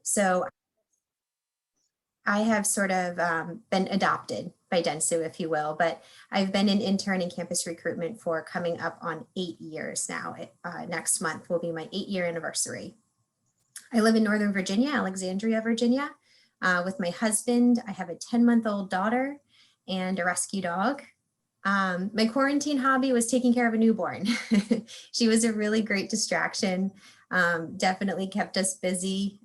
So I have sort of been adopted by Densu, if you will, but I've been in intern and campus recruitment for coming up on 8 years now. Next month will be my 8-year anniversary. I live in Northern Virginia, Alexandria, Virginia, with my husband. I have a 10-month-old daughter and a rescue dog. My quarantine hobby was taking care of a newborn. She was a really great distraction. Definitely kept us busy.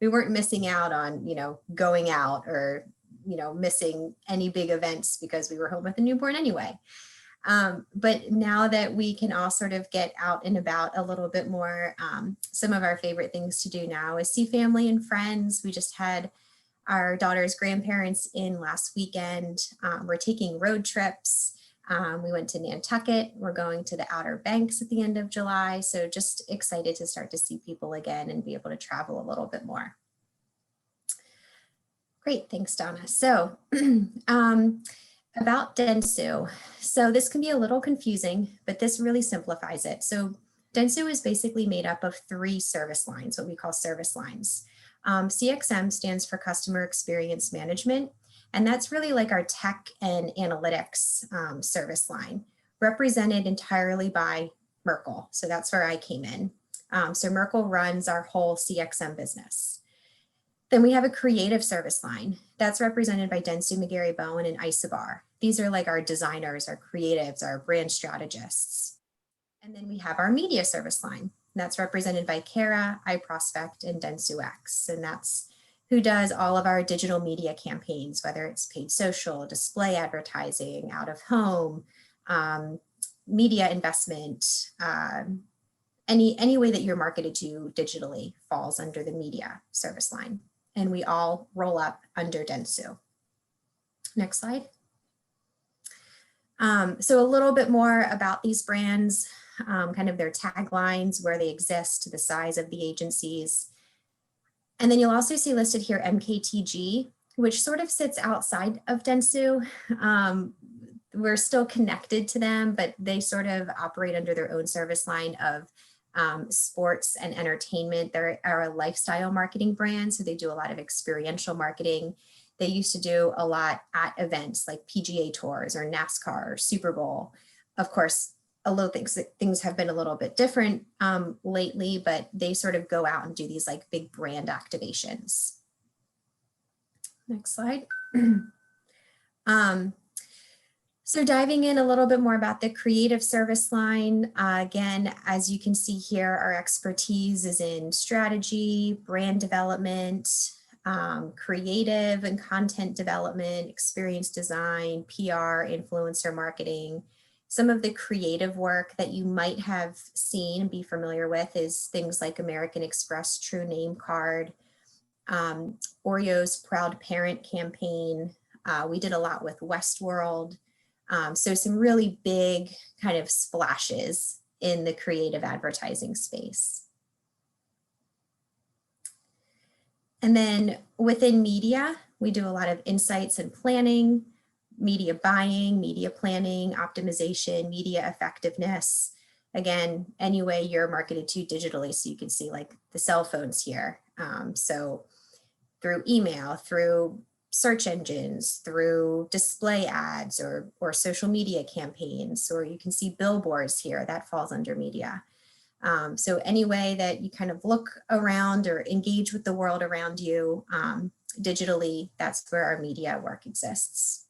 We weren't missing out on, going out or, missing any big events because we were home with a newborn anyway. But now that we can all sort of get out and about a little bit more, some of our favorite things to do now is see family and friends. We just had our daughter's grandparents in last weekend. We're taking road trips. We went to Nantucket. We're going to the Outer Banks at the end of July. So just excited to start to see people again and be able to travel a little bit more. Great, thanks, Donna. So about Densu. So this can be a little confusing, but this really simplifies it. So Densu is basically made up of 3 service lines, what we call service lines. CXM stands for Customer Experience Management, and that's really like our tech and analytics service line, represented entirely by Merkle. So that's where I came in. So Merkle runs our whole CXM business. Then we have a creative service line that's represented by Dentsu, McGarry Bowen, and Isobar. These are like our designers, our creatives, our brand strategists. And then we have our media service line. That's represented by Carat, iProspect, and Densu X. And that's who does all of our digital media campaigns, whether it's paid social, display advertising, out of home, media investment, any way that you're marketed to digitally falls under the media service line. And we all roll up under Densu. Next slide. So a little bit more about these brands, kind of their taglines, where they exist, the size of the agencies. And then you'll also see listed here MKTG, which sort of sits outside of Densu. We're still connected to them, but they sort of operate under their own service line of sports and entertainment. They're a lifestyle marketing brand, so they do a lot of experiential marketing. They used to do a lot at events like PGA Tours or NASCAR or Super Bowl. Of course, although things have been a little bit different lately, but they sort of go out and do these like big brand activations. Next slide. So diving in a little bit more about the creative service line, again, as you can see here, our expertise is in strategy, brand development, creative and content development, experience design, PR, influencer marketing. Some of the creative work that you might have seen and be familiar with is things like American Express True Name Card, Oreo's Proud Parent campaign. We did a lot with Westworld. So some really big kind of splashes in the creative advertising space. And then within media, we do a lot of insights and planning, media buying, media planning, optimization, media effectiveness. Again, any way you're marketed to digitally, so you can see like the cell phones here. So through email, through search engines, through display ads or social media campaigns, or you can see billboards here, that falls under media. So any way that you kind of look around or engage with the world around you digitally, that's where our media work exists.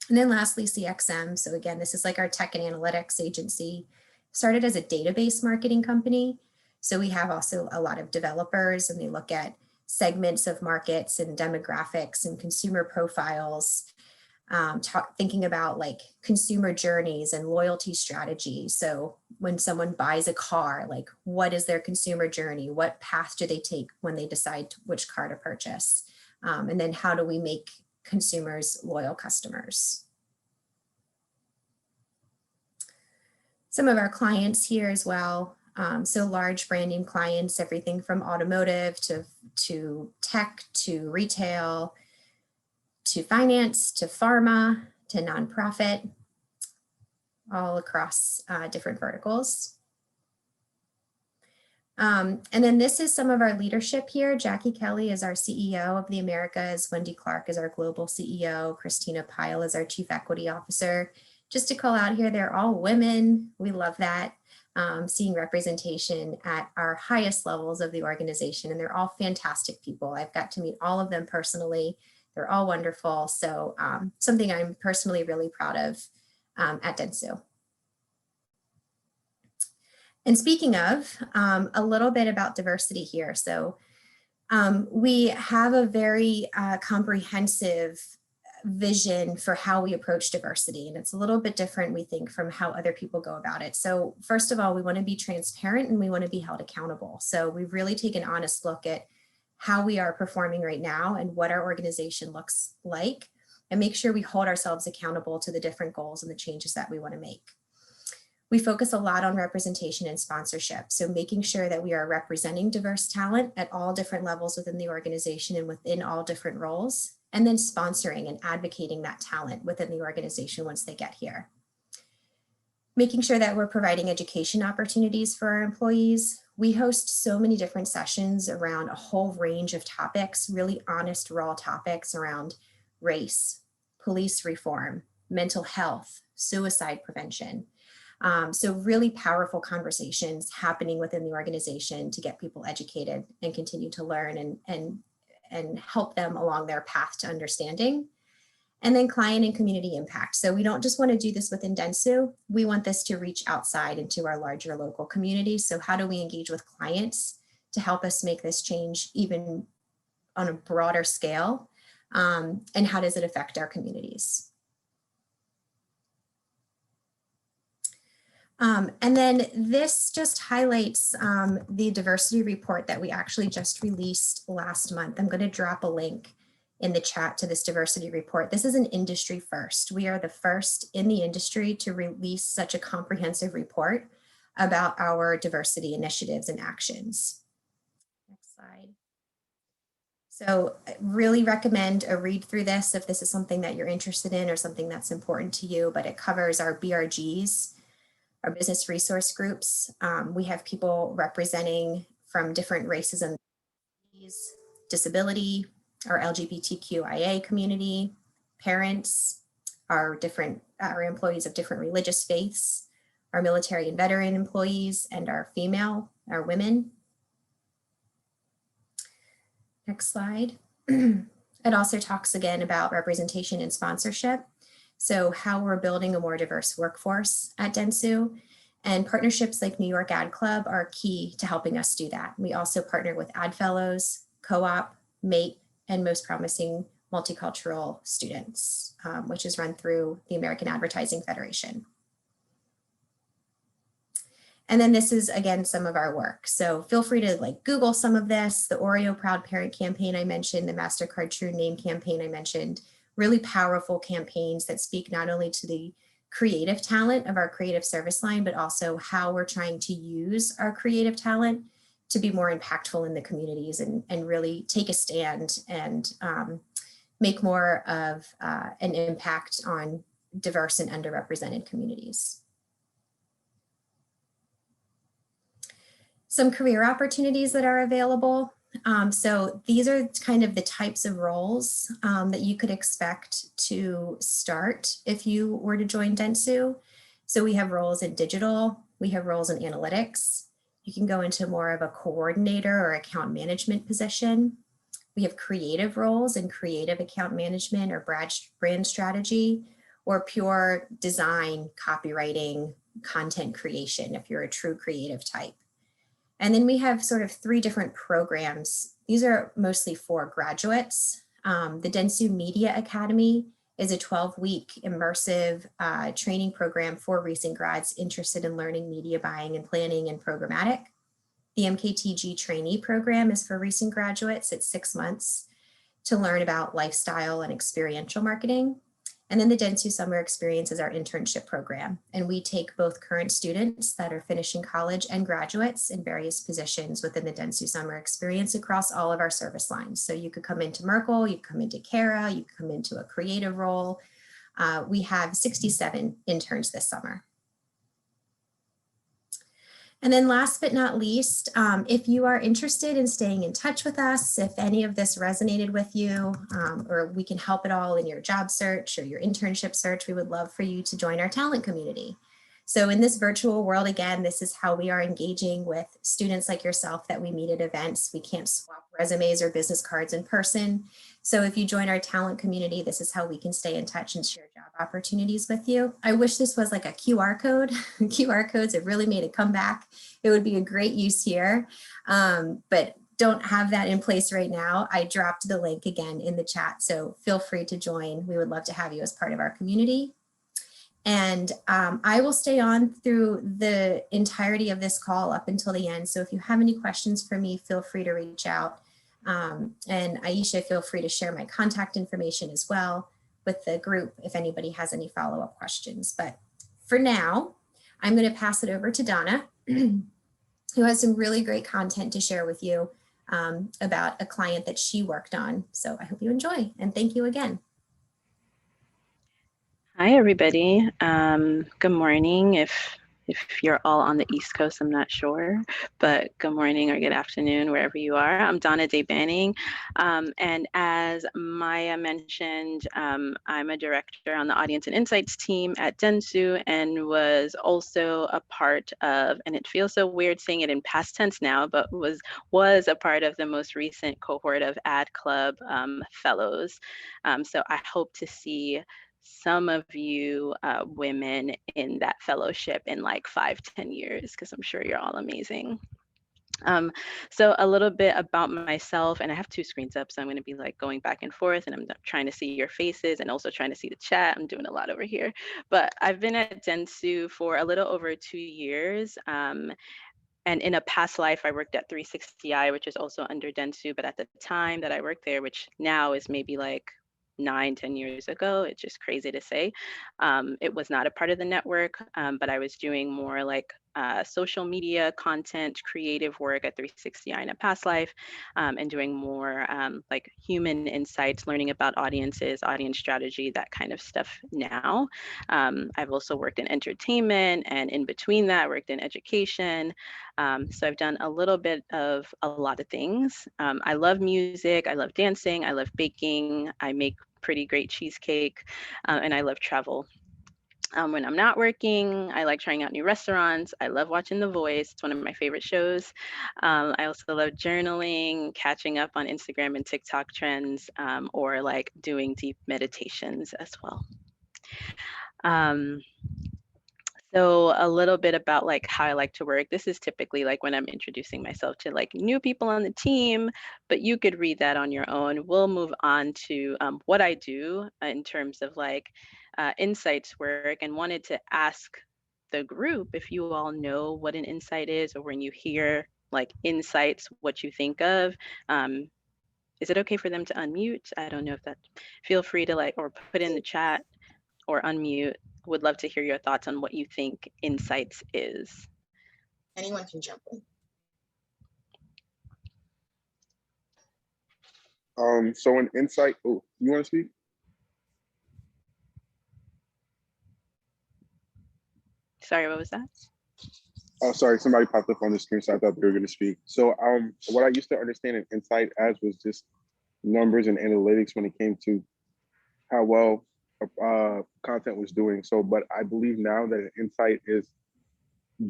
And then lastly, CXM. So again, this is like our tech and analytics agency. Started as a database marketing company. So we have also a lot of developers, and they look at segments of markets and demographics and consumer profiles, thinking about like consumer journeys and loyalty strategy. So when someone buys a car, like what is their consumer journey? What path do they take when they decide which car to purchase? And then how do we make consumers loyal customers? Some of our clients here as well. So large brand name clients, everything from automotive to tech, to retail, to finance, to pharma, to nonprofit, all across different verticals. And then this is some of our leadership here. Jackie Kelly is our CEO of the Americas. Wendy Clark is our global CEO. Christina Pyle is our Chief Equity Officer. Just to call out here, they're all women. We love that. Seeing representation at our highest levels of the organization, and they're all fantastic people. I've got to meet all of them personally. They're all wonderful. So something I'm personally really proud of at Densu. And speaking of, a little bit about diversity here. So we have a very comprehensive vision for how we approach diversity. And it's a little bit different, we think, from how other people go about it. So first of all, we want to be transparent and we want to be held accountable. So we really take an honest look at how we are performing right now and what our organization looks like, and make sure we hold ourselves accountable to the different goals and the changes that we want to make. We focus a lot on representation and sponsorship. So making sure that we are representing diverse talent at all different levels within the organization and within all different roles, and then sponsoring and advocating that talent within the organization once they get here. Making sure that we're providing education opportunities for our employees. We host so many different sessions around a whole range of topics, really honest, raw topics around race, police reform, mental health, suicide prevention. So really powerful conversations happening within the organization to get people educated and continue to learn and help them along their path to understanding. And then client and community impact. So we don't just want to do this within Densu, we want this to reach outside into our larger local community. So how do we engage with clients to help us make this change even on a broader scale? And how does it affect our communities? And then this just highlights the diversity report that we actually just released last month. I'm going to drop a link in the chat to this diversity report. This is an industry first. We are the first in the industry to release such a comprehensive report about our diversity initiatives and actions. Next slide. So I really recommend a read through this if this is something that you're interested in or something that's important to you, but it covers our BRGs, our business resource groups. We have people representing from different races and disability, our LGBTQIA community, parents, our employees of different religious faiths, our military and veteran employees, and our women. Next slide. It also talks again about representation and sponsorship. So how we're building a more diverse workforce at Densu, and partnerships like New York Ad Club are key to helping us do that. We also partner with Ad Fellows, Co-op, MATE, and Most Promising Multicultural Students, which is run through the American Advertising Federation. And then this is, again, some of our work. So feel free to Google some of this, the Oreo Proud Parent campaign I mentioned, the MasterCard True Name campaign I mentioned, really powerful campaigns that speak not only to the creative talent of our creative service line, but also how we're trying to use our creative talent to be more impactful in the communities and really take a stand and make more of an impact on diverse and underrepresented communities. Some career opportunities that are available. So these are kind of the types of roles that you could expect to start if you were to join Densu. So we have roles in digital, we have roles in analytics. You can go into more of a coordinator or account management position. We have creative roles in creative account management or brand strategy, or pure design, copywriting, content creation if you're a true creative type. And then we have sort of 3 different programs. These are mostly for graduates. The Densu Media Academy is a 12-week immersive training program for recent grads interested in learning media buying and planning and programmatic. The MKTG trainee program is for recent graduates. It's 6 months to learn about lifestyle and experiential marketing. And then the Densu Summer Experience is our internship program. And we take both current students that are finishing college and graduates in various positions within the Densu Summer Experience across all of our service lines. So you could come into Merkle, you could come into Carat, you could come into a creative role. We have 67 interns this summer. And then last but not least, if you are interested in staying in touch with us, if any of this resonated with you, or we can help at all in your job search or your internship search, we would love for you to join our talent community. So in this virtual world, again, this is how we are engaging with students like yourself that we meet at events. We can't swap resumes or business cards in person. So if you join our talent community, this is how we can stay in touch and share job opportunities with you. I wish this was like a QR code. QR codes have really made a comeback. It would be a great use here, but don't have that in place right now. I dropped the link again in the chat, so feel free to join. We would love to have you as part of our community. And I will stay on through the entirety of this call up until the end. So if you have any questions for me, feel free to reach out. And Aisha, feel free to share my contact information as well with the group if anybody has any follow-up questions. But for now, I'm going to pass it over to Donna, who has some really great content to share with you about a client that she worked on. So I hope you enjoy, and thank you again. Hi, everybody. Good morning. If you're all on the East Coast, I'm not sure, but good morning or good afternoon, wherever you are. I'm Donna Dei-Baning, and as Maya mentioned, I'm a director on the Audience and Insights team at Densu, and was also a part of, and it feels so weird saying it in past tense now, but was a part of the most recent cohort of Ad Club fellows. So I hope to see some of you women in that fellowship in like 5-10 years, because I'm sure you're all amazing. So a little bit about myself, and I have two screens up, so I'm going to be like going back and forth, and I'm trying to see your faces and also trying to see the chat. I'm doing a lot over here, but I've been at Densu for a little over 2 years. And in a past life, I worked at 360i, which is also under Densu, but at the time that I worked there, which now is maybe like 9-10 years ago, it's just crazy to say, it was not a part of the network, but I was doing more like social media content, creative work at 360i in a past life, and doing more like human insights, learning about audiences, audience strategy, that kind of stuff now. I've also worked in entertainment, and in between that, worked in education. So I've done a little bit of a lot of things. I love music, I love dancing, I love baking, I make pretty great cheesecake, and I love travel. When I'm not working, I like trying out new restaurants. I love watching The Voice. It's one of my favorite shows. I also love journaling, catching up on Instagram and TikTok trends, or like doing deep meditations as well. So a little bit about like how I like to work. This is typically like when I'm introducing myself to like new people on the team, but you could read that on your own. We'll move on to what I do in terms of like insights work, and wanted to ask the group if you all know what an insight is, or when you hear like insights, what you think of. Is it okay for them to unmute? I don't know if that, feel free to like, or put in the chat or unmute. Would love to hear your thoughts on what you think insights is. Anyone can jump in. So an insight, oh, you want to speak? Sorry, what was that? Oh, sorry, somebody popped up on the screen, so I thought they were going to speak. So what I used to understand an insight as was just numbers and analytics when it came to how well content was doing. So, but I believe now that an insight is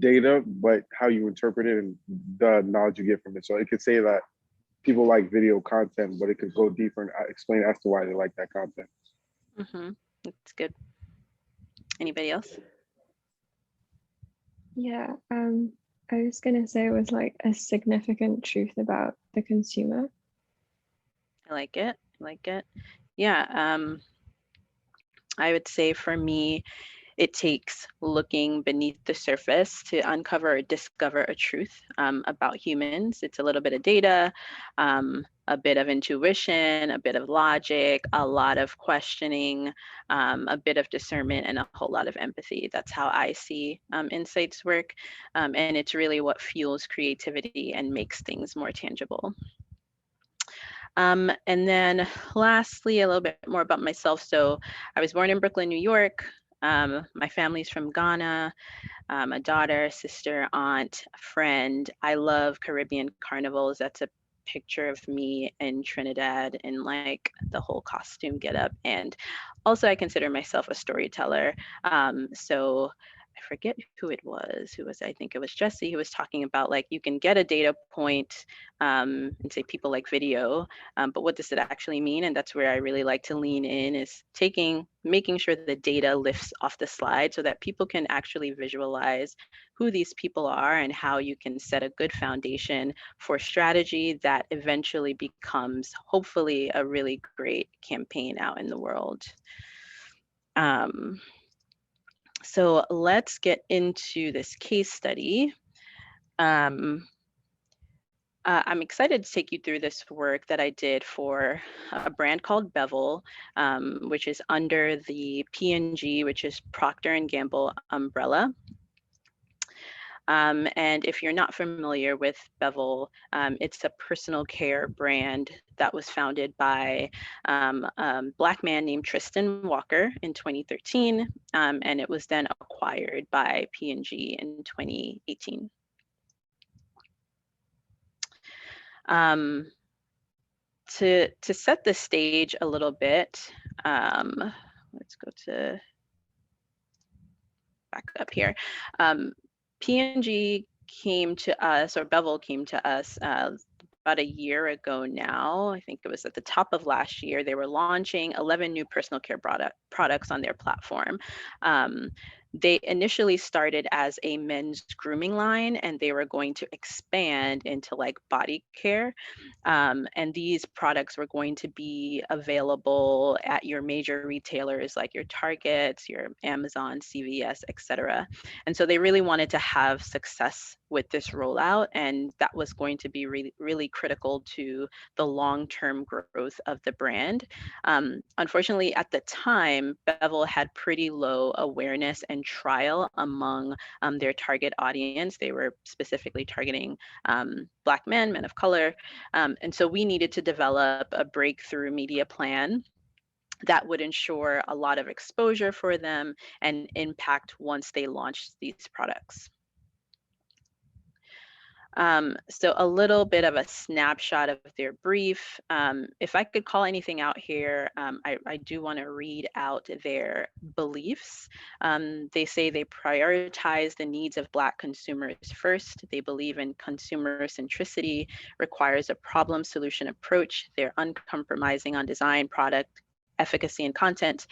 data, but how you interpret it and the knowledge you get from it. So it could say that people like video content, but it could go deeper and explain as to why they like that content. Mm-hmm. That's good. Anybody else? Yeah, I was gonna say it was like a significant truth about the consumer. I like it. I like it. Yeah. I would say for me, it takes looking beneath the surface to uncover or discover a truth about humans. It's a little bit of data, a bit of intuition, a bit of logic, a lot of questioning, a bit of discernment, and a whole lot of empathy. That's how I see insights work. And it's really what fuels creativity and makes things more tangible. And then lastly, a little bit more about myself. So I was born in Brooklyn, New York. My family's from Ghana. A daughter, sister, aunt, friend. I love Caribbean carnivals. That's a picture of me in Trinidad in like the whole costume getup. And also I consider myself a storyteller. So I forget who it was. I think it was Jesse who was talking about like you can get a data point and say people like video, but what does it actually mean? And that's where I really like to lean in is making sure the data lifts off the slide so that people can actually visualize who these people are and how you can set a good foundation for strategy that eventually becomes hopefully a really great campaign out in the world. So let's get into this case study. I'm excited to take you through this work that I did for a brand called Bevel, which is under the P&G, which is Procter & Gamble umbrella. And if you're not familiar with Bevel, it's a personal care brand that was founded by a Black man named Tristan Walker in 2013, and it was then acquired by P&G in 2018. To set the stage a little bit, let's go to back up here. P&G came to us, or Bevel came to us about a year ago now. I think it was at the top of last year. They were launching 11 new personal care products on their platform. They initially started as a men's grooming line, and they were going to expand into like body care. And these products were going to be available at your major retailers like your Targets, your Amazon, CVS, etc. And so they really wanted to have success with this rollout, and that was going to be really, really critical to the long-term growth of the brand. Unfortunately, at the time, Bevel had pretty low awareness and trial among their target audience. They were specifically targeting Black men of color. And so we needed to develop a breakthrough media plan that would ensure a lot of exposure for them and impact once they launched these products. So a little bit of a snapshot of their brief. If I could call anything out here, I do want to read out their beliefs. They say they prioritize the needs of Black consumers first. They believe in consumer centricity, requires a problem solution approach. They're uncompromising on design, product, efficacy, and content.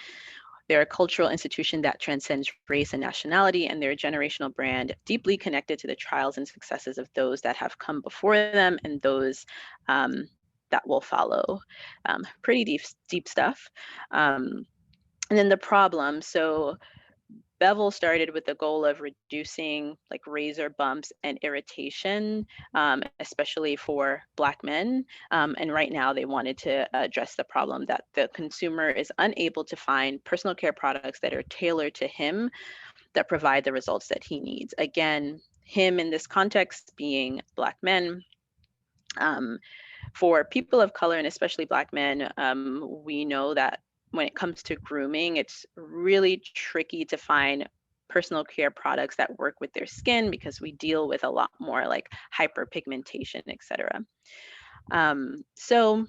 They're a cultural institution that transcends race and nationality, and they're a generational brand deeply connected to the trials and successes of those that have come before them and those that will follow. Pretty deep stuff. And then the problem. So Bevel started with the goal of reducing like razor bumps and irritation, especially for Black men. And right now they wanted to address the problem that the consumer is unable to find personal care products that are tailored to him that provide the results that he needs. Again, him in this context being Black men. For people of color and especially Black men, we know that when it comes to grooming, it's really tricky to find personal care products that work with their skin because we deal with a lot more like hyperpigmentation, etc. So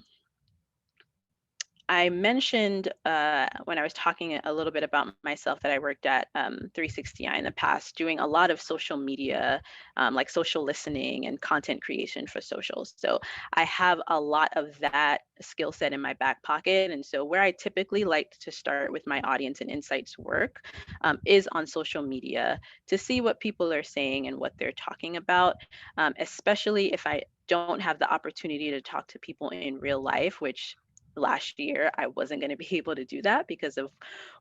I mentioned when I was talking a little bit about myself that I worked at 360i in the past, doing a lot of social media, like social listening and content creation for socials. So I have a lot of that skill set in my back pocket. And so where I typically like to start with my audience and insights work is on social media to see what people are saying and what they're talking about, especially if I don't have the opportunity to talk to people in real life, which last year I wasn't going to be able to do that because of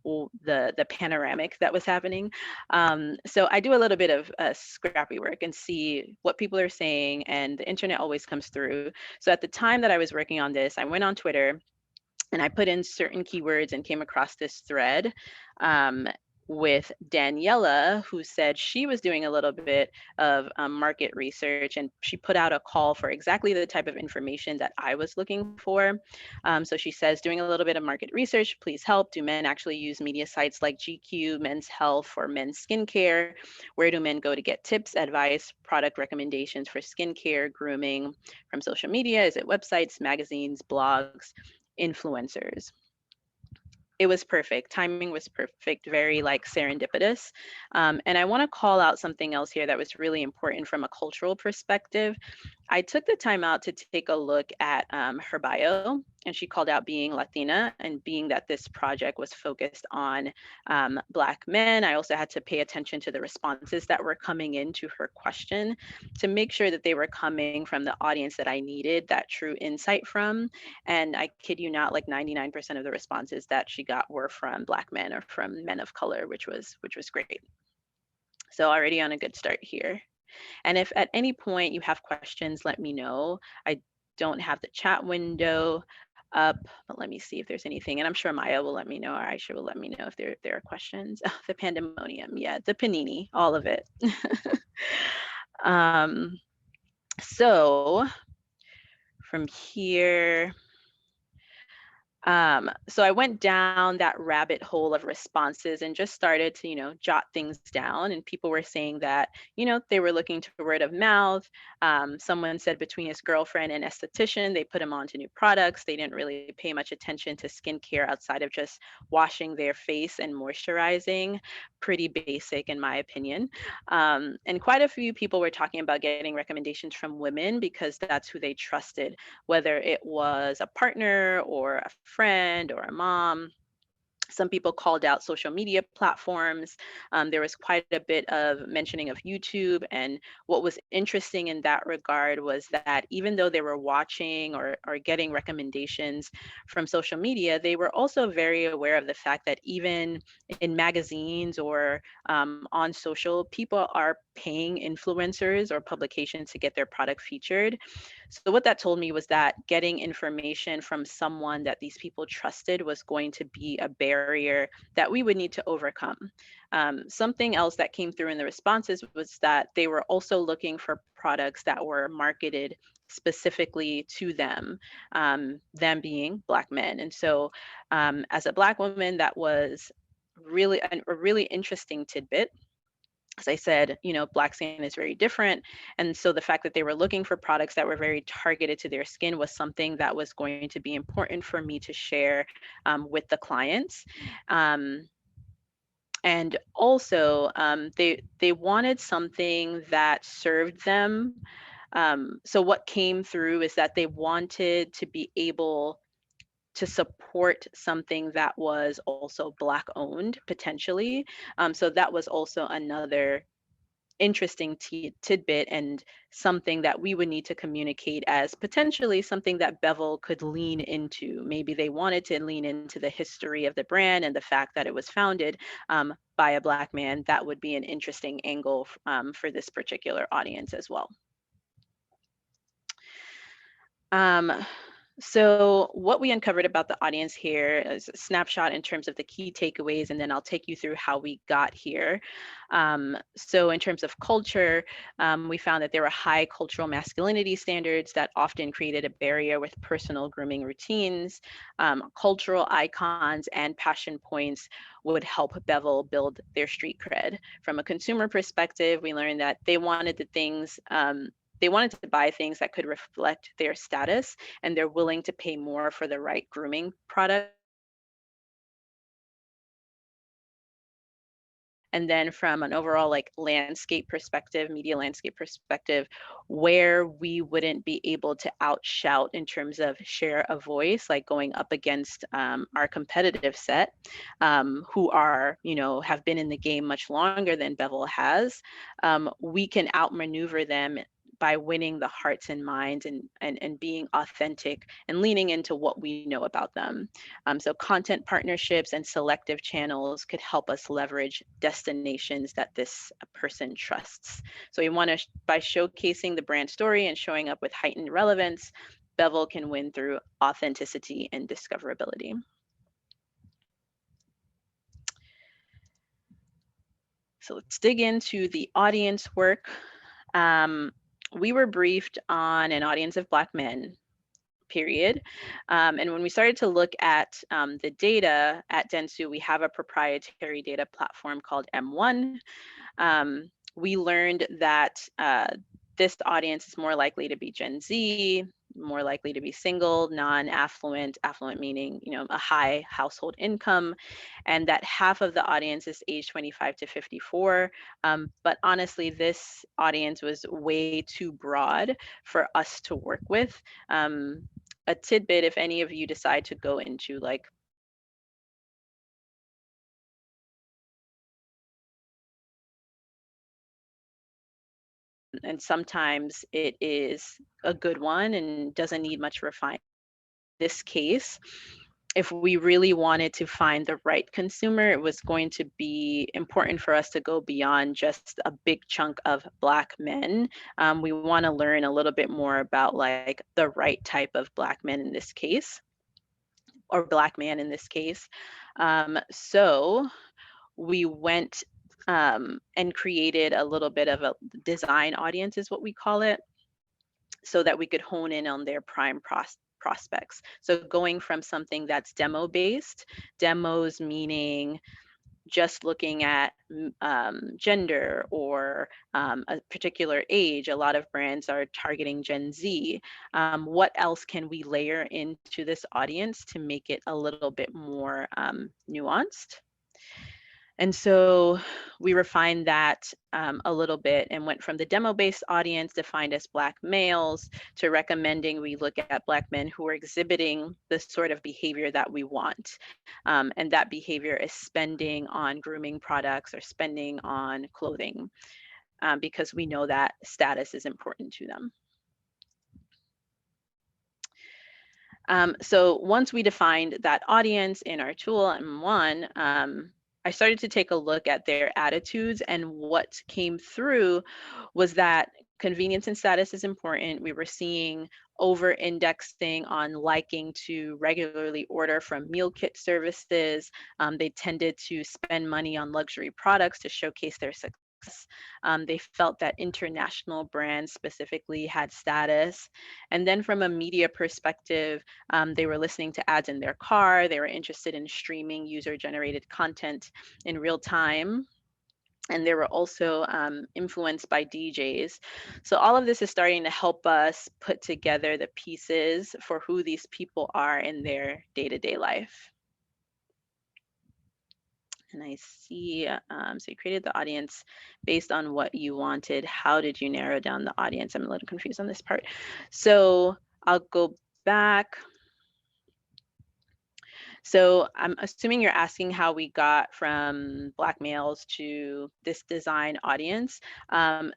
the panoramic that was happening. So I do a little bit of scrappy work and see what people are saying, and the internet always comes through. So at the time that I was working on this, I went on Twitter and I put in certain keywords and came across this thread. with Daniela, who said she was doing a little bit of market research, and she put out a call for exactly the type of information that I was looking for. So she says, doing a little bit of market research, please help. Do men actually use media sites like GQ, Men's Health, or Men's Skincare? Where do men go to get tips, advice, product recommendations for skincare, grooming from social media? Is it websites, magazines, blogs, influencers? It was perfect. Timing was perfect, very like serendipitous. And I want to call out something else here that was really important from a cultural perspective. I took the time out to take a look at her bio, and she called out being Latina and being that this project was focused on Black men. I also had to pay attention to the responses that were coming into her question to make sure that they were coming from the audience that I needed that true insight from. And I kid you not, like 99% of the responses that she got were from Black men or from men of color, which was great. So already on a good start here. And if at any point you have questions, let me know. I don't have the chat window up, but let me see if there's anything. And I'm sure Maya will let me know, or Aisha will let me know if there are questions. Oh, the pandemonium, yeah, the panini, all of it. So from here, so I went down that rabbit hole of responses and just started to, jot things down. And people were saying that, they were looking to word of mouth. Someone said between his girlfriend and esthetician, they put him onto new products. They didn't really pay much attention to skincare outside of just washing their face and moisturizing. Pretty basic in my opinion. And quite a few people were talking about getting recommendations from women because that's who they trusted, whether it was a partner or a friend or a mom. Some people called out social media platforms. There was quite a bit of mentioning of YouTube. And what was interesting in that regard was that even though they were watching or getting recommendations from social media, they were also very aware of the fact that even in magazines or on social, people are paying influencers or publications to get their product featured. So what that told me was that getting information from someone that these people trusted was going to be a barrier that we would need to overcome. Something else that came through in the responses was that they were also looking for products that were marketed specifically to them being Black men. And so as a Black woman, that was really a really interesting tidbit. As I said, Black skin is very different. And so the fact that they were looking for products that were very targeted to their skin was something that was going to be important for me to share with the clients. And also, they wanted something that served them. So what came through is that they wanted to be able to support something that was also Black owned potentially. So that was also another interesting tidbit and something that we would need to communicate as potentially something that Bevel could lean into. Maybe they wanted to lean into the history of the brand and the fact that it was founded by a Black man. That would be an interesting angle for this particular audience as well. So what we uncovered about the audience here is a snapshot in terms of the key takeaways, and then I'll take you through how we got here. So in terms of culture, we found that there were high cultural masculinity standards that often created a barrier with personal grooming routines. Cultural icons and passion points would help Bevel build their street cred. From a consumer perspective, we learned that they wanted the things they wanted to buy things that could reflect their status, and they're willing to pay more for the right grooming product. And then from an overall landscape perspective, media landscape perspective, where we wouldn't be able to outshout in terms of share of voice, like going up against our competitive set, who are, have been in the game much longer than Bevel has, we can outmaneuver them by winning the hearts and minds and being authentic and leaning into what we know about them. So content partnerships and selective channels could help us leverage destinations that this person trusts. So we want to, by showcasing the brand story and showing up with heightened relevance, Bevel can win through authenticity and discoverability. So let's dig into the audience work. We were briefed on an audience of Black men, period. And when we started to look at the data at Densu, we have a proprietary data platform called M1. We learned that this audience is more likely to be Gen Z, more likely to be single, non-affluent, affluent meaning, a high household income, and that half of the audience is age 25 to 54. But honestly, this audience was way too broad for us to work with. A tidbit, if any of you decide to go into like and sometimes it is a good one and doesn't need much refinement. In this case, if we really wanted to find the right consumer, it was going to be important for us to go beyond just a big chunk of Black men. We want to learn a little bit more about like the right type of Black men in this case, or Black man in this case. So we went and created a little bit of a design audience, is what we call it, so that we could hone in on their prime prospects. So going from something that's demo based, demos meaning just looking at gender or a particular age. A lot of brands are targeting Gen Z. What else can we layer into this audience to make it a little bit more nuanced? And so we refined that a little bit and went from the demo-based audience defined as Black males to recommending we look at Black men who are exhibiting the sort of behavior that we want. And that behavior is spending on grooming products or spending on clothing because we know that status is important to them. So once we defined that audience in our tool M1, I started to take a look at their attitudes, and what came through was that convenience and status is important. We were seeing over-indexing on liking to regularly order from meal kit services. They tended to spend money on luxury products to showcase their success. They felt that international brands specifically had status. And then from a media perspective, they were listening to ads in their car. They were interested in streaming user-generated content in real time. And they were also influenced by DJs. So all of this is starting to help us put together the pieces for who these people are in their day-to-day life. And I see, so you created the audience based on what you wanted. How did you narrow down the audience? I'm a little confused on this part. So I'll go back. So I'm assuming you're asking how we got from Black males to this design audience.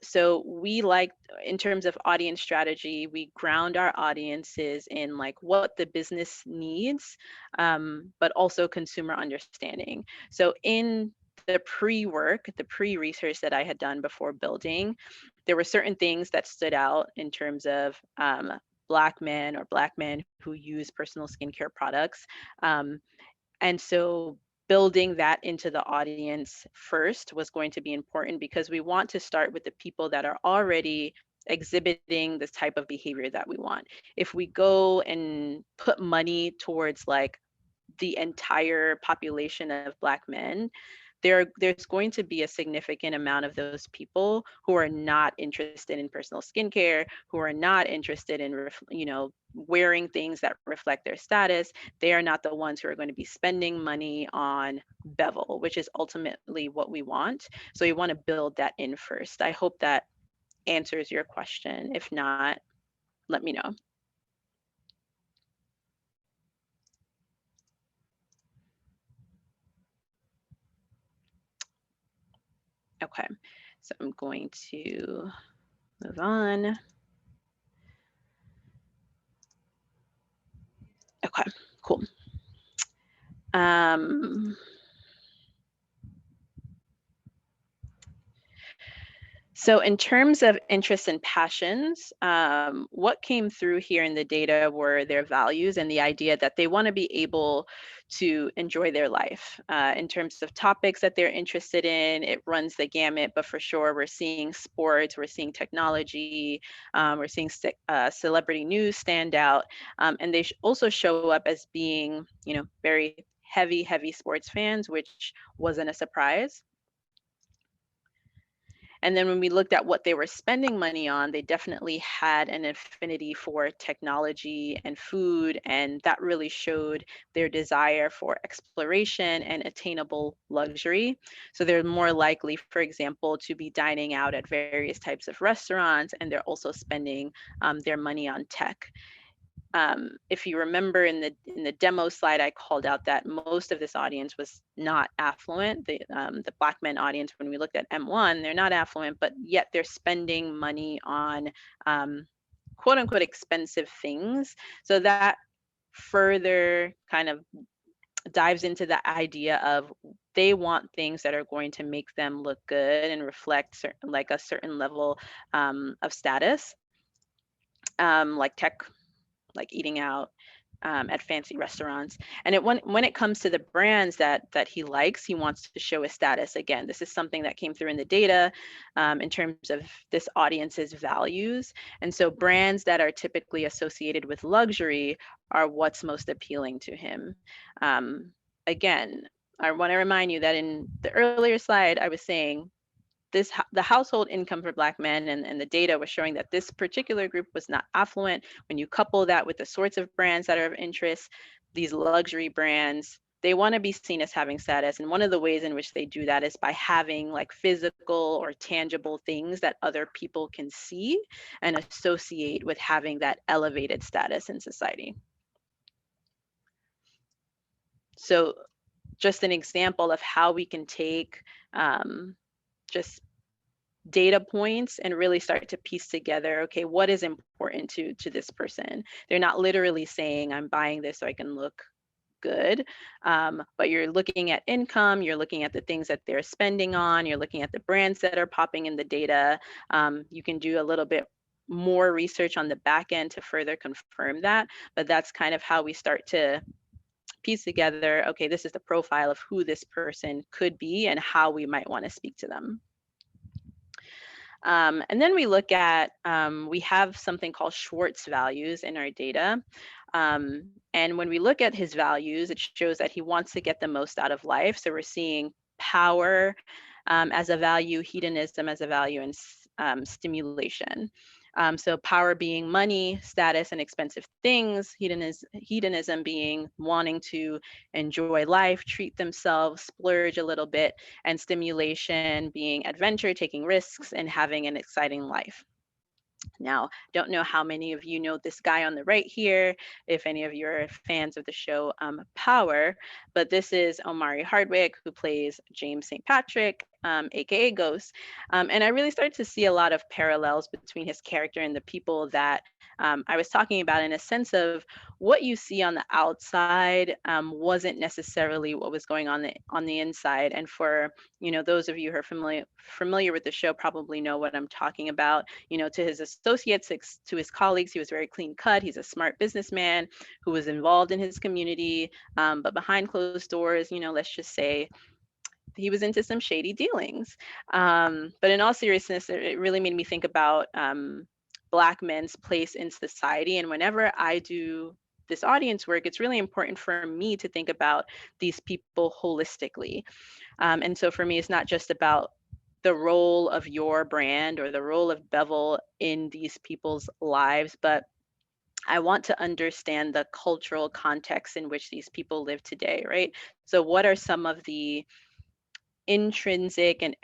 So we like, in terms of audience strategy, we ground our audiences in like what the business needs, but also consumer understanding. So in the pre-work, the pre-research that I had done before building, there were certain things that stood out in terms of Black men or Black men who use personal skincare products. And so building that into the audience first was going to be important because we want to start with the people that are already exhibiting this type of behavior that we want. If we go and put money towards like the entire population of Black men, there's going to be a significant amount of those people who are not interested in personal skincare, who are not interested in, wearing things that reflect their status. They are not the ones who are going to be spending money on Bevel, which is ultimately what we want. So we want to build that in first. I hope that answers your question. If not, let me know. Okay, so I'm going to move on. Okay, cool. So in terms of interests and passions, what came through here in the data were their values and the idea that they want to be able to enjoy their life. In terms of topics that they're interested in, it runs the gamut, but for sure we're seeing sports, we're seeing technology, we're seeing celebrity news stand out, and they also show up as being, very heavy sports fans, which wasn't a surprise. And then when we looked at what they were spending money on, they definitely had an affinity for technology and food, and that really showed their desire for exploration and attainable luxury. So they're more likely, for example, to be dining out at various types of restaurants, and they're also spending their money on tech. If you remember in the demo slide, I called out that most of this audience was not affluent. The Black men audience, when we looked at M1, they're not affluent, but yet they're spending money on quote unquote expensive things. So that further kind of dives into the idea of they want things that are going to make them look good and reflect like a certain level of status, like tech, like eating out at fancy restaurants. And when it comes to the brands that he likes, he wants to show his status. Again, this is something that came through in the data in terms of this audience's values. And so brands that are typically associated with luxury are what's most appealing to him. Again, I want to remind you that in the earlier slide, I was saying the household income for Black men and the data was showing that this particular group was not affluent. When you couple that with the sorts of brands that are of interest, these luxury brands, they want to be seen as having status. And one of the ways in which they do that is by having like physical or tangible things that other people can see and associate with having that elevated status in society. So just an example of how we can take just data points and really start to piece together, okay, what is important to this person? They're not literally saying, I'm buying this so I can look good, but you're looking at income, you're looking at the things that they're spending on, you're looking at the brands that are popping in the data. You can do a little bit more research on the back end to further confirm that, but that's kind of how we start to piece together, okay, this is the profile of who this person could be and how we might want to speak to them. And then we look at, we have something called Schwartz values in our data. And when we look at his values, it shows that he wants to get the most out of life. So we're seeing power as a value, hedonism as a value, and stimulation. So power being money, status, and expensive things, hedonism being wanting to enjoy life, treat themselves, splurge a little bit, and stimulation being adventure, taking risks, and having an exciting life. Now, don't know how many of you know this guy on the right here, if any of you are fans of the show Power, but this is Omari Hardwick, who plays James St. Patrick, aka Ghost. And I really started to see a lot of parallels between his character and the people that I was talking about, in a sense of what you see on the outside wasn't necessarily what was going on the inside. And for those of you who are familiar with the show probably know what I'm talking about. To his associates, to his colleagues, he was very clean cut. He's a smart businessman who was involved in his community, but behind closed doors, let's just say he was into some shady dealings. But in all seriousness, it really made me think about Black men's place in society. And whenever I do this audience work, it's really important for me to think about these people holistically. And so for me, it's not just about the role of your brand or the role of Bevel in these people's lives, but I want to understand the cultural context in which these people live today, right? So what are some of the intrinsic and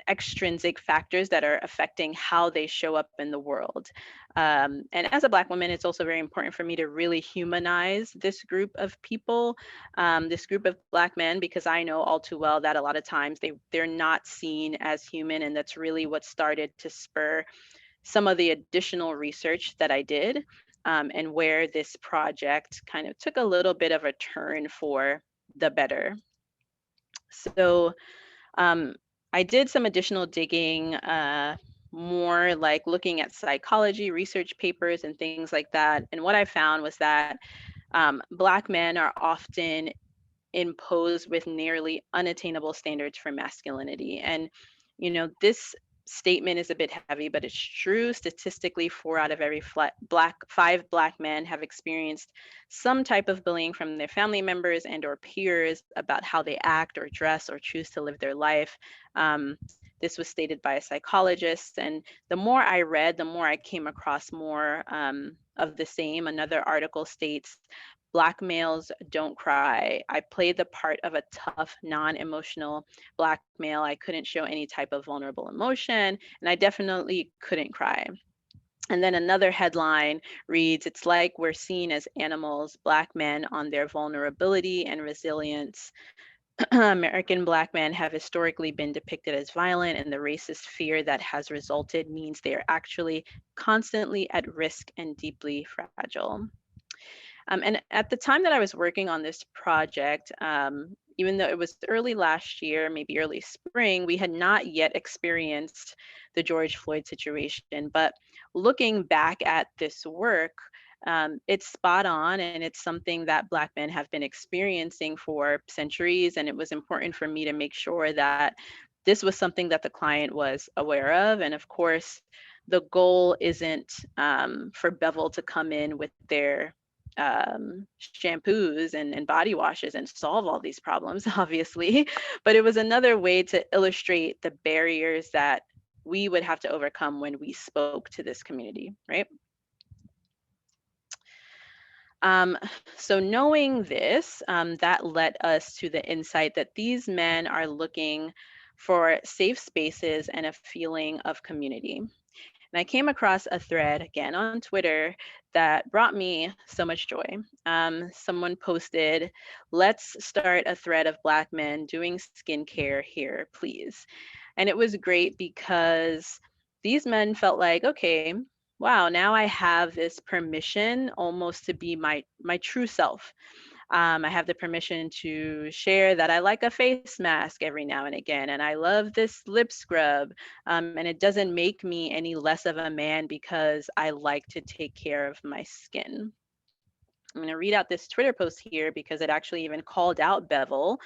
extrinsic factors that are affecting how they show up in the world? And as a Black woman, it's also very important for me to really humanize this group of people, this group of Black men, because I know all too well that a lot of times they're not seen as human, and that's really what started to spur some of the additional research that I did, and where this project kind of took a little bit of a turn for the better. So I did some additional digging, more like looking at psychology, research papers, and things like that. And what I found was that Black men are often imposed with nearly unattainable standards for masculinity. And, this statement is a bit heavy, but it's true. Statistically, 4 out of every 5 Black men have experienced some type of bullying from their family members and or peers about how they act or dress or choose to live their life. This was stated by a psychologist. And the more I read, the more I came across more of the same. Another article states, Black males don't cry. I played the part of a tough, non-emotional Black male. I couldn't show any type of vulnerable emotion, and I definitely couldn't cry. And then another headline reads, it's like we're seen as animals, Black men on their vulnerability and resilience. American Black men have historically been depicted as violent, and the racist fear that has resulted means they are actually constantly at risk and deeply fragile. And at the time that I was working on this project, even though it was early last year, maybe early spring, we had not yet experienced the George Floyd situation. But looking back at this work, it's spot on, and it's something that Black men have been experiencing for centuries. And it was important for me to make sure that this was something that the client was aware of. And of course, the goal isn't for Bevel to come in with their shampoos and body washes and solve all these problems, obviously, but it was another way to illustrate the barriers that we would have to overcome when we spoke to this community, right? So knowing this, that led us to the insight that these men are looking for safe spaces and a feeling of community. And I came across a thread again on Twitter that brought me so much joy. Someone posted, let's start a thread of Black men doing skincare here, please. And it was great because these men felt like, okay, wow, now I have this permission almost to be my true self. I have the permission to share that I like a face mask every now and again, and I love this lip scrub. And it doesn't make me any less of a man because I like to take care of my skin. I'm going to read out this Twitter post here because it actually even called out Bevel.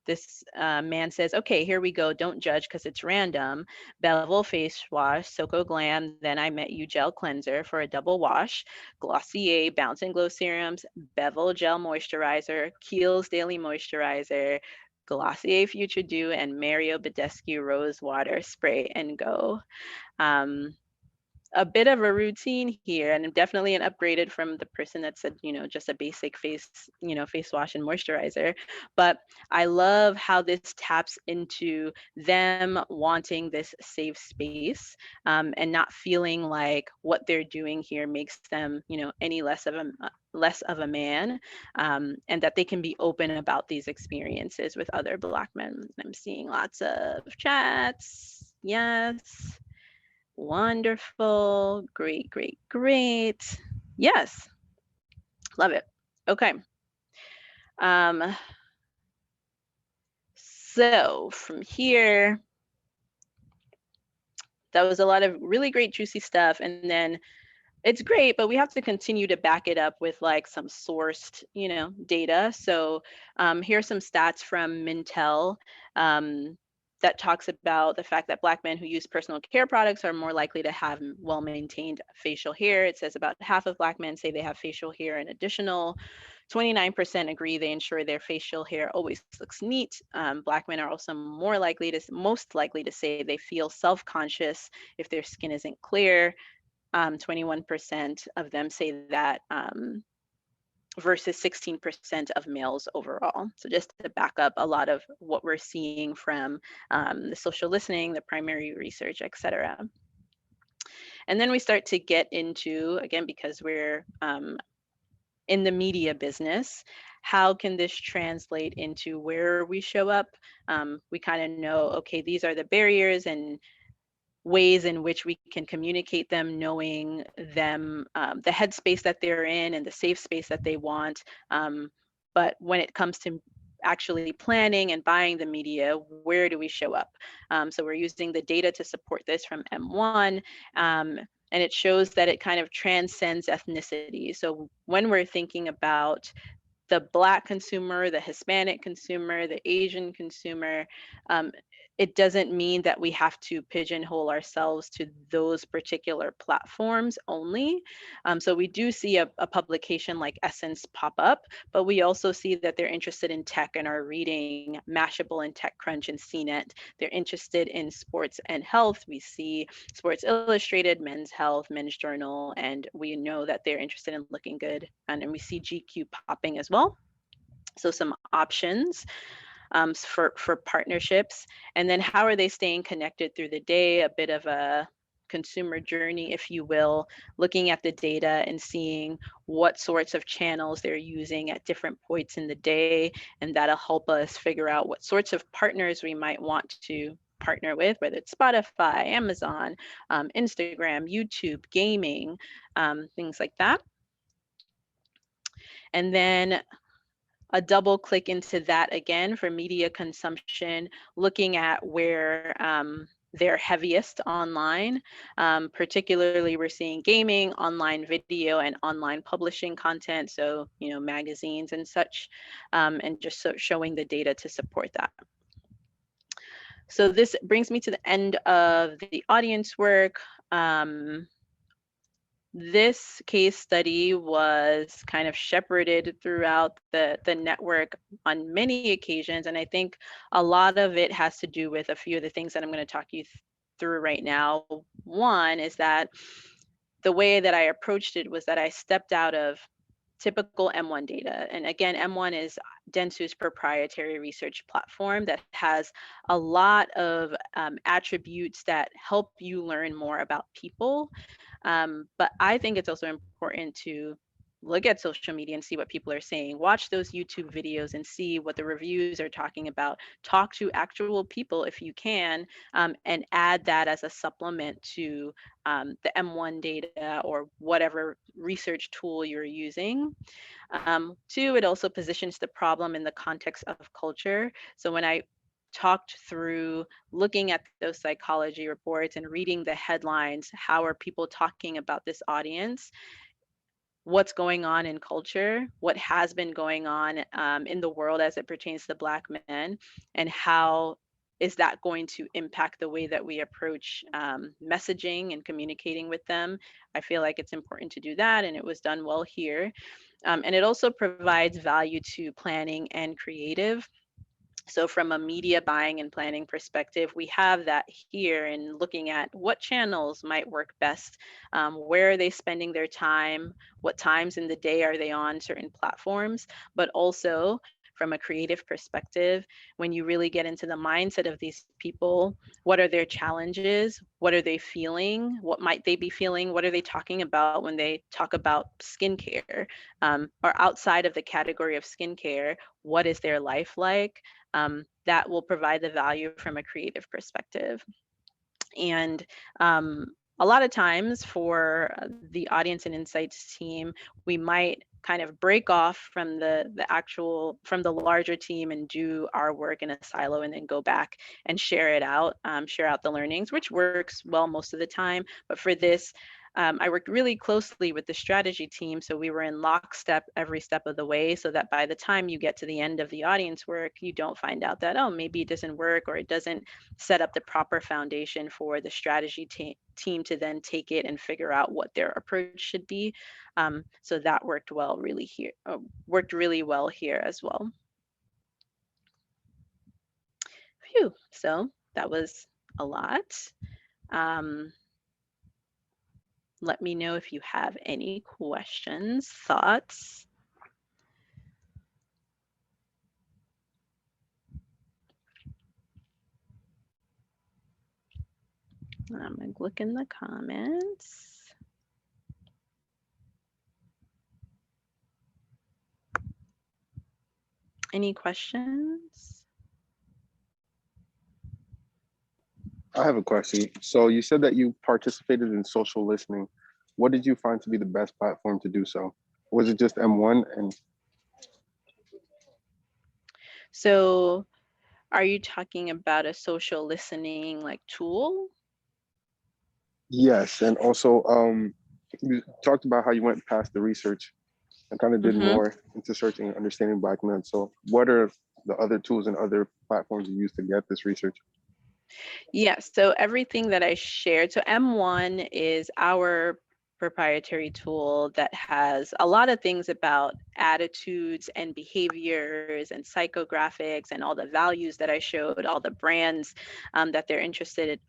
This man says, okay, here we go. Don't judge because it's random. Bevel face wash, Soko Glam, Then I Met You gel cleanser for a double wash, Glossier Bounce and Glow serums, Bevel gel moisturizer, Kiehl's daily moisturizer, Glossier Future Dew, and Mario Badescu rose water spray and go. A bit of a routine here, and definitely an upgraded from the person that said, just a basic face wash and moisturizer. But I love how this taps into them wanting this safe space, and not feeling like what they're doing here makes them, any less of a man, and that they can be open about these experiences with other Black men. I'm seeing lots of chats. Yes. Wonderful. Great, great, great. Yes. Love it. Okay. So from here, that was a lot of really great, juicy stuff. And then it's great, but we have to continue to back it up with like some sourced, data. So here's some stats from Mintel. That talks about the fact that Black men who use personal care products are more likely to have well-maintained facial hair. It says about half of Black men say they have facial hair, and additional 29% agree they ensure their facial hair always looks neat. Black men are also most likely to say they feel self-conscious if their skin isn't clear. 21% of them say that, versus 16% of males overall. So just to back up a lot of what we're seeing from the social listening, the primary research, et cetera. And then we start to get into, again, because we're in the media business, how can this translate into where we show up? We kind of know, okay, these are the barriers and ways in which we can communicate them, knowing them, the headspace that they're in and the safe space that they want. But when it comes to actually planning and buying the media, where do we show up? So we're using the data to support this from M1, and it shows that it kind of transcends ethnicity. So when we're thinking about the Black consumer, the Hispanic consumer, the Asian consumer, it doesn't mean that we have to pigeonhole ourselves to those particular platforms only. So we do see a publication like Essence pop up, but we also see that they're interested in tech and are reading Mashable and TechCrunch and CNET. They're interested in sports and health. We see Sports Illustrated, Men's Health, Men's Journal, and we know that they're interested in looking good. And we see GQ popping as well. So some options for partnerships. And then how are they staying connected through the day? A bit of a consumer journey, if you will, looking at the data and seeing what sorts of channels they're using at different points in the day. And that'll help us figure out what sorts of partners we might want to partner with, whether it's Spotify, Amazon, Instagram, YouTube, gaming, things like that. And then a double click into that again for media consumption, looking at where they're heaviest online. Particularly, we're seeing gaming, online video, and online publishing content. So, you know, magazines and such, and just showing the data to support that. So this brings me to the end of the audience work. This case study was kind of shepherded throughout the network on many occasions. And I think a lot of it has to do with a few of the things that I'm going to talk you through right now. One is that the way that I approached it was that I stepped out of typical M1 data. And again, M1 is Densu's proprietary research platform that has a lot of attributes that help you learn more about people. But I think it's also important to look at social media and see what people are saying. Watch those YouTube videos and see what the reviews are talking about. Talk to actual people if you can, and add that as a supplement to the M1 data or whatever research tool you're using. Two, it also positions the problem in the context of culture. So when I talked through looking at those psychology reports and reading the headlines, how are people talking about this audience? What's going on in culture, what has been going on in the world as it pertains to Black men, and how is that going to impact the way that we approach messaging and communicating with them? I feel like it's important to do that, and it was done well here. And it also provides value to planning and creative. So from a media buying and planning perspective, we have that here in looking at what channels might work best, where are they spending their time, what times in the day are they on certain platforms, but also from a creative perspective, when you really get into the mindset of these people, what are their challenges? What are they feeling? What might they be feeling? What are they talking about when they talk about skincare? Or outside of the category of skincare, what is their life like? That will provide the value from a creative perspective. And a lot of times for the audience and insights team, we might kind of break off from the larger team and do our work in a silo and then go back and share out the learnings, which works well most of the time. But for this, I worked really closely with the strategy team, so we were in lockstep every step of the way, so that by the time you get to the end of the audience work, you don't find out that, oh, maybe it doesn't work or it doesn't set up the proper foundation for the strategy team to then take it and figure out what their approach should be. So that worked really well here as well. Phew, so that was a lot. Let me know if you have any questions, thoughts. I'm going to look in the comments. Any questions? I have a question. So you said that you participated in social listening. What did you find to be the best platform to do so? Was it just M1? And So are you talking about a social listening like tool? Yes, and also you talked about how you went past the research and kind of did more into searching and understanding Black men. So what are the other tools and other platforms you use to get this research? Yes, so everything that I shared, so M1 is our proprietary tool that has a lot of things about attitudes and behaviors and psychographics and all the values that I showed, all the brands that they're interested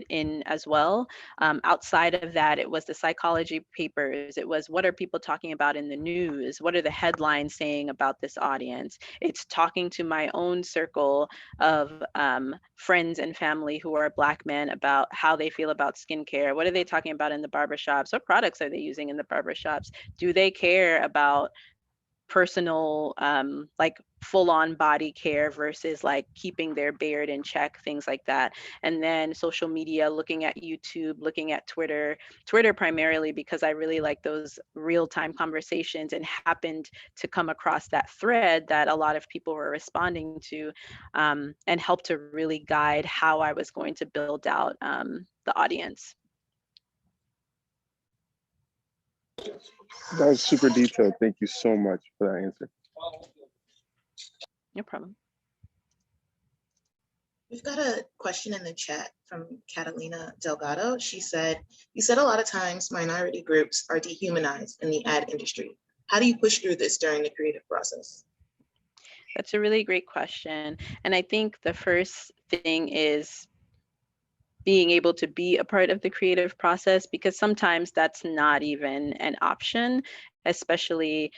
in as well. Outside of that, it was the psychology papers. It was what are people talking about in the news? What are the headlines saying about this audience? It's talking to my own circle of friends and family who are Black men about how they feel about skincare. What are they talking about in the barbershops? What products are they using in the barbershops? Do they care about personal like full-on body care versus like keeping their beard in check, things like that. And then social media, looking at YouTube, looking at Twitter primarily because I really like those real-time conversations and happened to come across that thread that a lot of people were responding to, and helped to really guide how I was going to build out the audience. That was super detailed. Thank you so much for that answer. No problem. We've got a question in the chat from Catalina Delgado. She said, you said a lot of times minority groups are dehumanized in the ad industry. How do you push through this during the creative process? That's a really great question. And I think the first thing is being able to be a part of the creative process, because sometimes that's not even an option, especially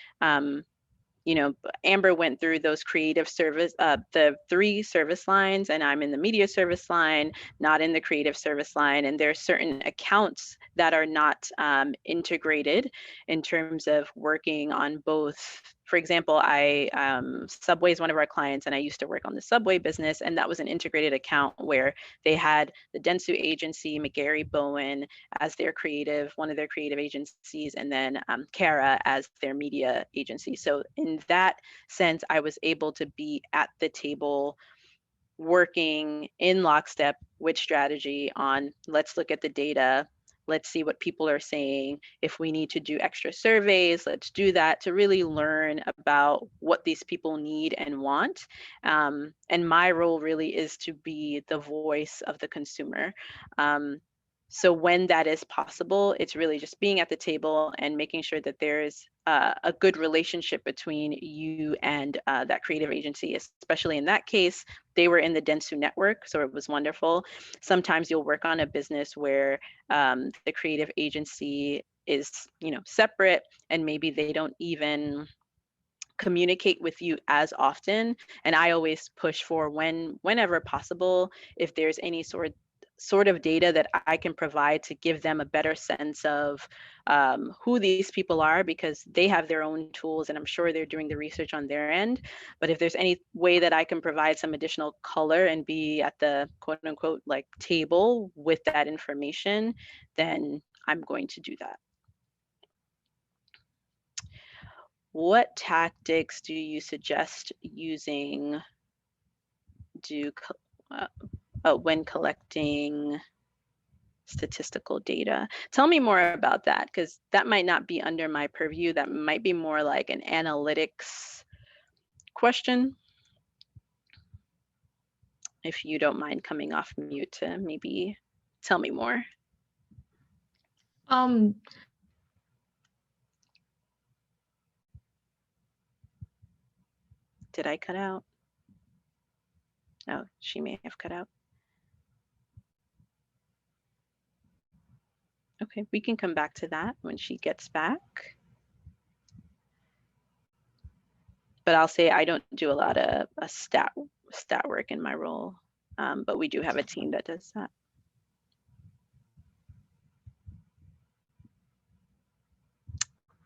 you know, Amber went through those creative service, the 3 service lines, and I'm in the media service line, not in the creative service line. And there are certain accounts that are not integrated in terms of working on both. For example, Subway is one of our clients, and I used to work on the Subway business, and that was an integrated account where they had the Densu agency, McGarry Bowen, as their creative, one of their creative agencies, and then Carat as their media agency. So in that sense, I was able to be at the table working in lockstep with strategy on, let's look at the data, let's see what people are saying. If we need to do extra surveys, let's do that to really learn about what these people need and want. And my role really is to be the voice of the consumer. So when that is possible, it's really just being at the table and making sure that there's a good relationship between you and that creative agency. Especially in that case, they were in the Densu network, so it was wonderful. Sometimes you'll work on a business where the creative agency is, you know, separate, and maybe they don't even communicate with you as often. And I always push for whenever possible, if there's any sort of data that I can provide to give them a better sense of who these people are, because they have their own tools and I'm sure they're doing the research on their end. But if there's any way that I can provide some additional color and be at the quote unquote like table with that information, then I'm going to do that. What tactics do you suggest using when collecting statistical data? Tell me more about that, because that might not be under my purview. That might be more like an analytics question. If you don't mind coming off mute to maybe tell me more. Did I cut out? Oh, she may have cut out. Okay, we can come back to that when she gets back. But I'll say I don't do a lot of stat work in my role, but we do have a team that does that.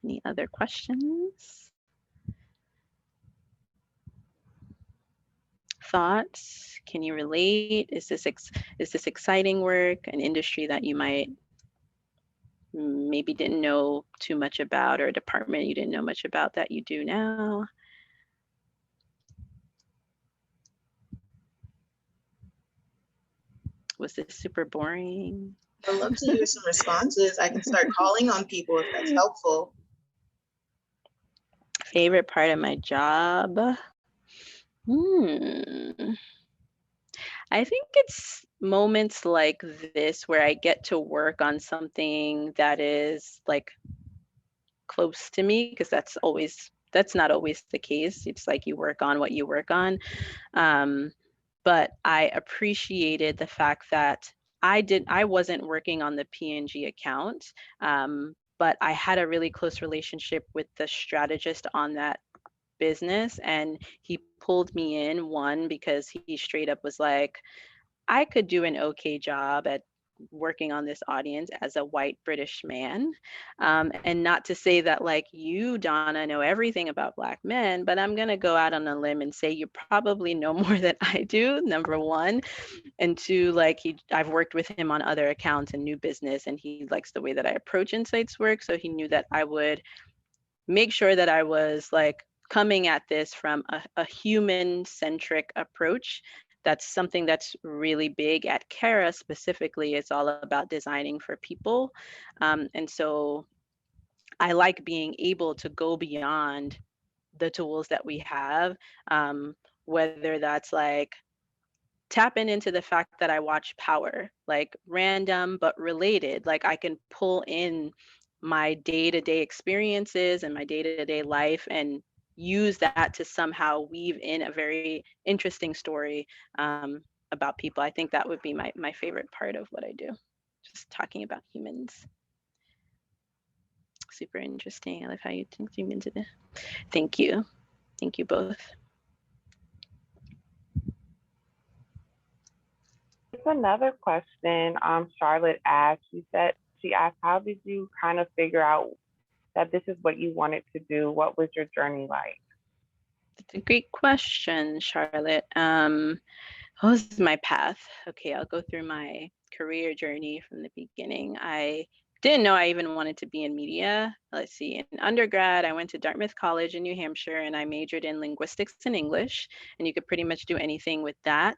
Any other questions? Thoughts? Can you relate? Is this exciting work, an industry that you might maybe didn't know too much about, or a department you didn't know much about that you do now? Was this super boring? I'd love to hear some responses. I can start calling on people if that's helpful. Favorite part of my job? I think it's moments like this where I get to work on something that is like close to me, because that's not always the case. It's like you work on what you work on. But I appreciated the fact that I wasn't working on the P&G account, but I had a really close relationship with the strategist on that business, and he pulled me in, one, because he straight up was like, I could do an okay job at working on this audience as a white British man. And not to say that like you, Donna, know everything about Black men, but I'm going to go out on a limb and say you probably know more than I do, number one. And two, like I've worked with him on other accounts and new business, and he likes the way that I approach insights work. So he knew that I would make sure that I was like coming at this from a human-centric approach. That's something that's really big at Carat specifically. It's all about designing for people. And so I like being able to go beyond the tools that we have, whether that's like tapping into the fact that I watch Power, like random but related. Like I can pull in my day-to-day experiences and my day-to-day life and use that to somehow weave in a very interesting story about people. I think that would be my favorite part of what I do, just talking about humans. Super interesting. I love how you zoom into this. Thank you. Thank you both. There's another question Charlotte asked. She asked, how did you kind of figure out that this is what you wanted to do? What was your journey like? That's a great question, Charlotte. What was my path? Okay, I'll go through my career journey from the beginning. I didn't know I even wanted to be in media. Let's see, in undergrad, I went to Dartmouth College in New Hampshire, and I majored in linguistics and English, and you could pretty much do anything with that.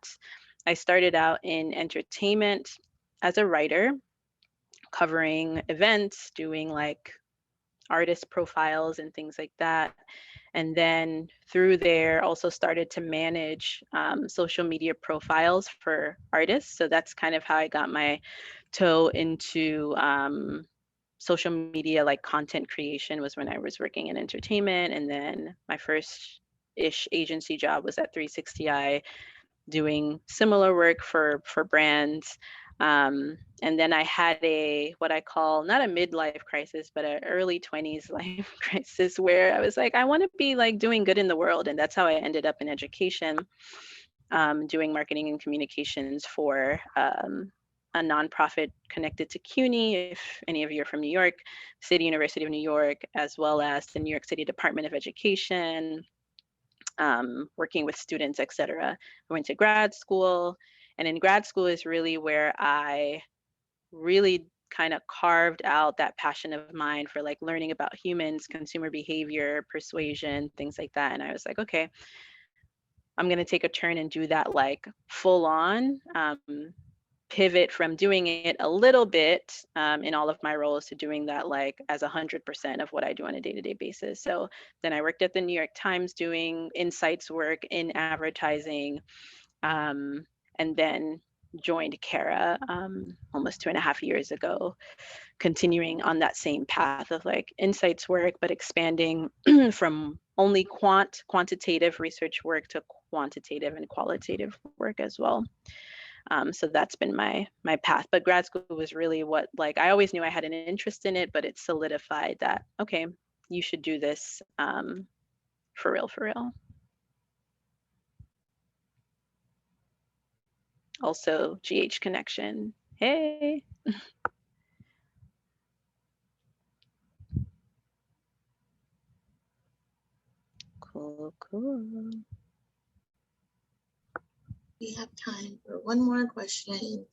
I started out in entertainment as a writer, covering events, doing like artist profiles and things like that. And then through there also started to manage social media profiles for artists. So that's kind of how I got my toe into social media, like content creation, was when I was working in entertainment. And then my first-ish agency job was at 360i, doing similar work for brands. And then I had what I call not a midlife crisis, but an early 20s life crisis, where I was like, I want to be like doing good in the world. And that's how I ended up in education, doing marketing and communications for a nonprofit connected to CUNY, if any of you are from New York, City University of New York, as well as the New York City Department of Education, working with students, etc. I went to grad school, and in grad school is really where I really kind of carved out that passion of mine for like learning about humans, consumer behavior, persuasion, things like that. And I was like, okay, I'm going to take a turn and do that like full on, pivot from doing it a little bit in all of my roles to doing that like as 100% of what I do on a day-to-day basis. So then I worked at the New York Times doing insights work in advertising, and then joined Carat almost 2.5 years ago, continuing on that same path of like insights work, but expanding from only quantitative research work to quantitative and qualitative work as well. So that's been my path. But grad school was really what, like, I always knew I had an interest in it, but it solidified that, okay, you should do this for real, for real. Also, GH Connection. Hey. Cool, cool. We have time for one more question.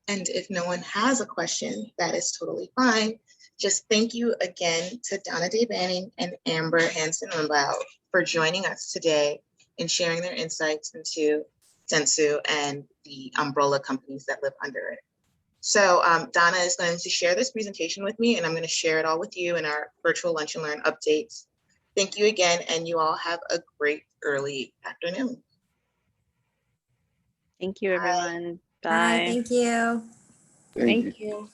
And if no one has a question, that is totally fine. Just thank you again to Donna Dei-Baning and Amber Hanson-Rumbaugh for joining us today in sharing their insights into Densu and the umbrella companies that live under it. So Donna is going to share this presentation with me, and I'm going to share it all with you in our virtual Lunch and Learn updates. Thank you again, and you all have a great early afternoon. Thank you, everyone. Bye. Bye. Thank you. Thank you. Thank you.